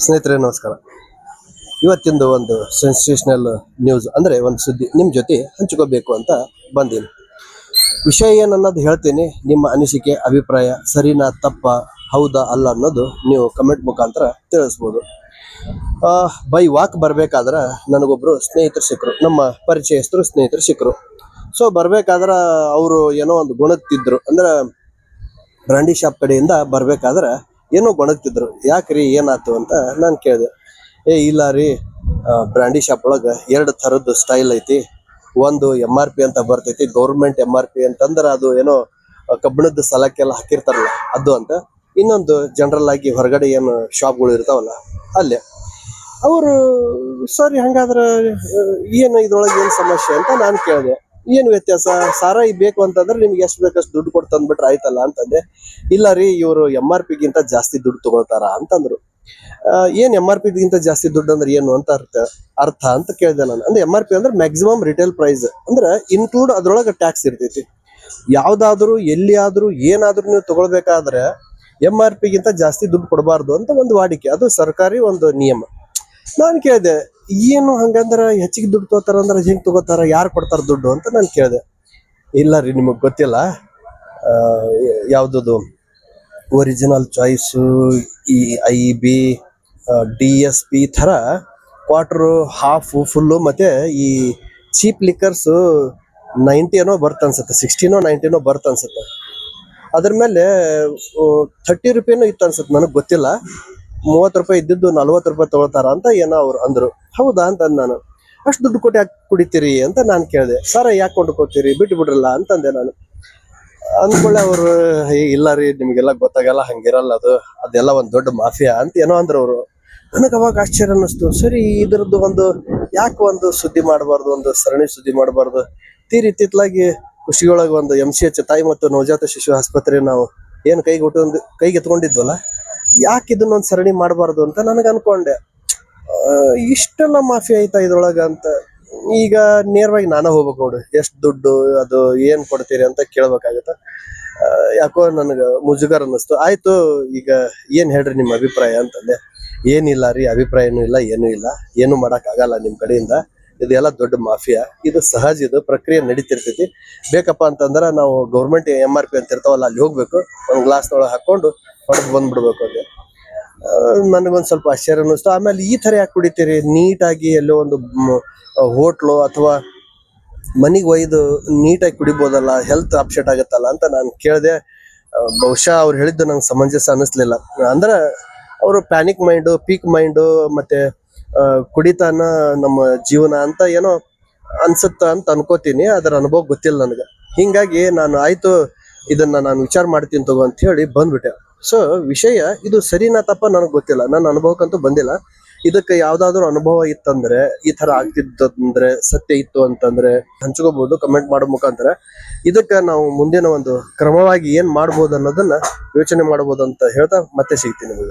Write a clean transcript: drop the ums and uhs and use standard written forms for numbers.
ಸ್ನೇಹಿತರೆ ನಮಸ್ಕಾರ. ಇವತ್ತಿಂದು ಒಂದು ಸೆನ್ಸೇಷನಲ್ ನ್ಯೂಸ್ ಅಂದರೆ ಒಂದು ಸುದ್ದಿ ನಿಮ್ಮ ಜೊತೆ ಹಂಚಿಕೋಬೇಕು ಅಂತ ಬಂದೀನಿ. ವಿಷಯ ಏನನ್ನೋದು ಹೇಳ್ತೀನಿ, ನಿಮ್ಮ ಅನಿಸಿಕೆ ಅಭಿಪ್ರಾಯ ಸರಿನಾ ತಪ್ಪ ಹೌದಾ ಅಲ್ಲ ಅನ್ನೋದು ನೀವು ಕಮೆಂಟ್ ಮುಖಾಂತರ ತಿಳಿಸ್ಬೋದು. ಬೈ ವಾಕ್ ಬರಬೇಕಾದ್ರೆ ನನಗೊಬ್ಬರು ಸ್ನೇಹಿತರು ಸಿಕ್ಕರು, ನಮ್ಮ ಪರಿಚಯಸ್ಥರು ಸ್ನೇಹಿತರು ಸಿಕ್ಕರು. ಸೊ ಬರಬೇಕಾದ್ರೆ ಅವರು ಏನೋ ಒಂದು ಗುಣಗ್ತಿದ್ರು, ಅಂದ್ರೆ ಬ್ರಾಂಡಿ ಶಾಪ್ ಕಡೆಯಿಂದ ಬರಬೇಕಾದ್ರೆ ಏನೋ ಗೊಣಗ್ತಿದ್ರು. ಯಾಕ್ರಿ ಏನಾಯ್ತು ಅಂತ ನಾನು ಕೇಳಿದೆ. ಇಲ್ಲ ರೀ, ಬ್ರಾಂಡಿ ಶಾಪ್ ಒಳಗೆ 2 ಥರದ್ದು ಸ್ಟೈಲ್ ಐತಿ. ಒಂದು MRP ಅಂತ ಬರ್ತೈತಿ, ಗೌರ್ಮೆಂಟ್ MRP ಅಂತಂದ್ರೆ ಅದು ಏನೋ ಕಬ್ಬಿಣದ ಸಲಾಕೆಲ್ಲ ಹಾಕಿರ್ತಾರಲ್ಲ ಅದು ಅಂತ. ಇನ್ನೊಂದು ಜನರಲ್ ಆಗಿ ಹೊರಗಡೆ ಏನು ಶಾಪ್ಗಳು ಇರ್ತಾವಲ್ಲ ಅಲ್ಲೇ. ಅವರು ಸರಿ ಹಂಗಾದ್ರೆ ಏನು ಇದ್ರೊಳಗೆ ಏನು ಸಮಸ್ಯೆ ಅಂತ ನಾನು ಕೇಳಿದೆ. ಏನು ವ್ಯತ್ಯಾಸ, ಸಾರಾಯಿ ಬೇಕು ಅಂತಂದ್ರೆ ನಿಮ್ಗೆ ಎಷ್ಟು ಬೇಕಷ್ಟು ದುಡ್ಡು ಕೊಟ್ಟು ತಂದ್ಬಿಟ್ರೆ ಆಯ್ತಲ್ಲ ಅಂತಂದೆ. ಇಲ್ಲ ರೀ, ಇವರು MRP ಗಿಂತ ಜಾಸ್ತಿ ದುಡ್ಡು ತಗೊಳ್ತಾರ ಅಂತಂದ್ರು. ಏನ್ MRP ಗಿಂತ ಜಾಸ್ತಿ ದುಡ್ಡು ಅಂದ್ರೆ ಏನು ಅಂತ ಅರ್ಥ ಅಂತ ಕೇಳಿದೆ ನಾನು. ಅಂದ್ರೆ MRP ಅಂದ್ರೆ ಮ್ಯಾಕ್ಸಿಮಮ್ ರಿಟೇಲ್ ಪ್ರೈಸ್, ಅಂದ್ರೆ ಇನ್ಕ್ಲೂಡ್ ಅದ್ರೊಳಗೆ ಟ್ಯಾಕ್ಸ್ ಇರ್ತೈತಿ. ಯಾವ್ದಾದ್ರು ಎಲ್ಲಿಯಾದ್ರೂ ಏನಾದ್ರೂ ನೀವು ತಗೊಳ್ಬೇಕಾದ್ರೆ MRP ಗಿಂತ ಜಾಸ್ತಿ ದುಡ್ಡು ಕೊಡಬಾರ್ದು ಅಂತ ಒಂದು ವಾಡಿಕೆ, ಅದು ಸರ್ಕಾರಿ ಒಂದು ನಿಯಮ. ನಾನು ಕೇಳಿದೆ, ಏನು ಹಂಗಂದ್ರೆ ಹೆಚ್ಚಿಗೆ ದುಡ್ಡು ತಗೋತಾರ ಅಂದ್ರೆ ಹೆಂಗ್ ತಗೋತಾರ, ಯಾರು ಕೊಡ್ತಾರ ದುಡ್ಡು ಅಂತ ನಾನು ಕೇಳಿದೆ. ಇಲ್ಲ ರೀ, ನಿಮಗ್ ಗೊತ್ತಿಲ್ಲ, ಯಾವ್ದು ಒರಿಜಿನಲ್ ಚಾಯ್ಸು, ಈ IB, DSP ಥರ ಕ್ವಾರ್ಟರು, ಹಾಫು, ಫುಲ್ಲು ಮತ್ತೆ ಈ ಚೀಪ್ ಲಿಕ್ಕರ್ಸು 90 ಏನೋ ಬರ್ತ ಅನ್ಸುತ್ತೆ, 60 90 ಬರ್ತ ಅನ್ಸುತ್ತೆ. ಅದ್ರ ಮೇಲೆ 30 ರೂಪಾಯಿನೂ ಇತ್ತು ಅನ್ಸುತ್ತೆ, ನನಗೆ ಗೊತ್ತಿಲ್ಲ. 30 ರೂಪಾಯಿ ಇದ್ದಿದ್ದು 40 ರೂಪಾಯಿ ತಗೋತಾರ ಅಂತ ಏನೋ ಅವ್ರು ಅಂದ್ರು. ಹೌದಾ ಅಂತ ನಾನು. ಅಷ್ಟು ದುಡ್ಡು ಕೊಟ್ಟು ಯಾಕೆ ಕುಡಿತೀರಿ ಅಂತ ನಾನು ಕೇಳಿದೆ. ಸರ ಯಾಕೆ ಕೊಂಡ್ಕೋತೀರಿ, ಬಿಟ್ಟು ಬಿಡ್ರಲ್ಲ ಅಂತಂದೆ ನಾನು. ಅಂದ್ಕೊಳ್ಳೆ ಅವರು, ಇಲ್ಲ ರೀ ನಿಮ್ಗೆಲ್ಲ ಗೊತ್ತಾಗಲ್ಲ, ಹಂಗಿರಲ್ಲ, ಅದೆಲ್ಲ ಒಂದು ದೊಡ್ಡ ಮಾಫಿಯಾ ಅಂತ ಏನೋ ಅಂದ್ರು ಅವರು. ನನಗೆ ಅವಾಗ ಆಶ್ಚರ್ಯ ಅನ್ನಿಸ್ತು. ಸರಿ, ಇದ್ರದ್ದು ಒಂದು ಯಾಕೆ ಒಂದು ಸುದ್ದಿ ಮಾಡಬಾರ್ದು, ಒಂದು ಸರಣಿ ಸುದ್ದಿ ಮಾಡಬಾರ್ದು. ಇತ್ತಿತ್ತಲಾಗಿ ಖುಷಿಯೊಳಗೆ ಒಂದು MCH ತಾಯಿ ಮತ್ತು ನವಜಾತ ಶಿಶು ಆಸ್ಪತ್ರೆ ನಾವು ಏನು ಕೈಗೆ ಎತ್ಕೊಂಡಿದ್ವಲ್ಲ, ಯಾಕೆ ಇದನ್ನೊಂದು ಸರಣಿ ಮಾಡಬಾರ್ದು ಅಂತ ನನಗೆ ಅನ್ಕೊಂಡೆ. ಇಷ್ಟೆಲ್ಲ ಮಾಫಿಯಾ ಐತಾ ಇದ್ರೊಳಗ ಅಂತ. ಈಗ ನೇರವಾಗಿ ನಾನೇ ಹೋಗ್ಬೇಕು ನೋಡು, ಎಷ್ಟು ದುಡ್ಡು, ಅದು ಏನ್ ಕೊಡ್ತೀರಿ ಅಂತ ಕೇಳ್ಬೇಕಾಗತ್ತ. ಯಾಕೋ ನನಗೆ ಮುಜುಗರ ಅನ್ನಿಸ್ತು. ಆಯ್ತು, ಈಗ ಏನ್ ಹೇಳ್ರಿ ನಿಮ್ಮ ಅಭಿಪ್ರಾಯ ಅಂತಂದೆ. ಏನಿಲ್ಲ ರೀ, ಅಭಿಪ್ರಾಯನೂ ಇಲ್ಲ, ಏನೂ ಇಲ್ಲ, ಏನು ಮಾಡಕ್ ಆಗಲ್ಲ ನಿಮ್ ಕಡೆಯಿಂದ. ಇದೆಲ್ಲ ದೊಡ್ಡ ಮಾಫಿಯಾ, ಇದು ಸಹಜ, ಇದು ಪ್ರಕ್ರಿಯೆ ನಡೀತಿರ್ತೈತಿ. ಬೇಕಪ್ಪ ಅಂತಂದ್ರೆ ನಾವು ಗೌರ್ಮೆಂಟ್ MRP ಅಂತ ಇರ್ತಾವಲ್ಲ ಅಲ್ಲಿ ಹೋಗ್ಬೇಕು, ಒಂದು ಗ್ಲಾಸ್ನೊಳಗೆ ಹಾಕೊಂಡು ಹೊಡೆದು ಬಂದ್ಬಿಡ್ಬೇಕು ಅಂದೆ. ನನಗೊಂದು ಸ್ವಲ್ಪ ಆಶ್ಚರ್ಯ ಅನ್ನಿಸ್ತು. ಆಮೇಲೆ ಈ ಥರ ಯಾಕೆ ಕುಡಿತೀರಿ, ನೀಟಾಗಿ ಎಲ್ಲೋ ಒಂದು ಹೋಟ್ಲು ಅಥವಾ ಮನೆಗೆ ಒಯ್ದು ನೀಟಾಗಿ ಕುಡಿಬೋದಲ್ಲ, ಹೆಲ್ತ್ ಅಪ್ಸೆಟ್ ಆಗುತ್ತಲ್ಲ ಅಂತ ನಾನು ಕೇಳಿದೆ. ಬಹುಶಃ ಅವ್ರು ಹೇಳಿದ್ದು ನಂಗೆ ಸಮಂಜಸ ಅನ್ನಿಸ್ಲಿಲ್ಲ. ಅಂದ್ರೆ ಅವರು ಪ್ಯಾನಿಕ್ ಮೈಂಡು, ಪೀಕ್ ಮೈಂಡು, ಮತ್ತೆ ಕುಡಿತಾನ ನಮ್ಮ ಜೀವನ ಅಂತ ಏನೋ ಅನ್ಸುತ್ತ ಅಂತ ಅನ್ಕೋತೀನಿ. ಅದರ ಅನುಭವ ಗೊತ್ತಿಲ್ಲ ನನಗೆ. ಹಿಂಗಾಗಿ ನಾನು ಆಯ್ತು, ಇದನ್ನ ನಾನು ವಿಚಾರ ಮಾಡ್ತೀನಿ ತಗೋ ಅಂತ ಹೇಳಿ ಬಂದ್ಬಿಟ್ಟೆ. ಸೊ ವಿಷಯ ಇದು ಸರಿನಾ ತಪ್ಪ ನನಗೆ ಗೊತ್ತಿಲ್ಲ, ನನ್ನ ಅನುಭವಕ್ಕಂತೂ ಬಂದಿಲ್ಲ. ಇದಕ್ಕೆ ಯಾವ್ದಾದ್ರು ಅನುಭವ ಇತ್ತಂದ್ರೆ, ಈ ತರ ಆಗ್ತಿತ್ತಂದ್ರೆ, ಸತ್ಯ ಇತ್ತು ಅಂತಂದ್ರೆ ಹಂಚ್ಕೋಬಹುದು ಕಮೆಂಟ್ ಮಾಡೋ ಮುಖಾಂತರ. ಇದಕ್ಕೆ ನಾವು ಮುಂದಿನ ಒಂದು ಕ್ರಮವಾಗಿ ಏನ್ ಮಾಡ್ಬೋದು ಅನ್ನೋದನ್ನ ಯೋಚನೆ ಮಾಡಬಹುದು ಅಂತ ಹೇಳ್ತಾ ಮತ್ತೆ ಸಿಗ್ತೀನಿ ನಿಮಗೆ.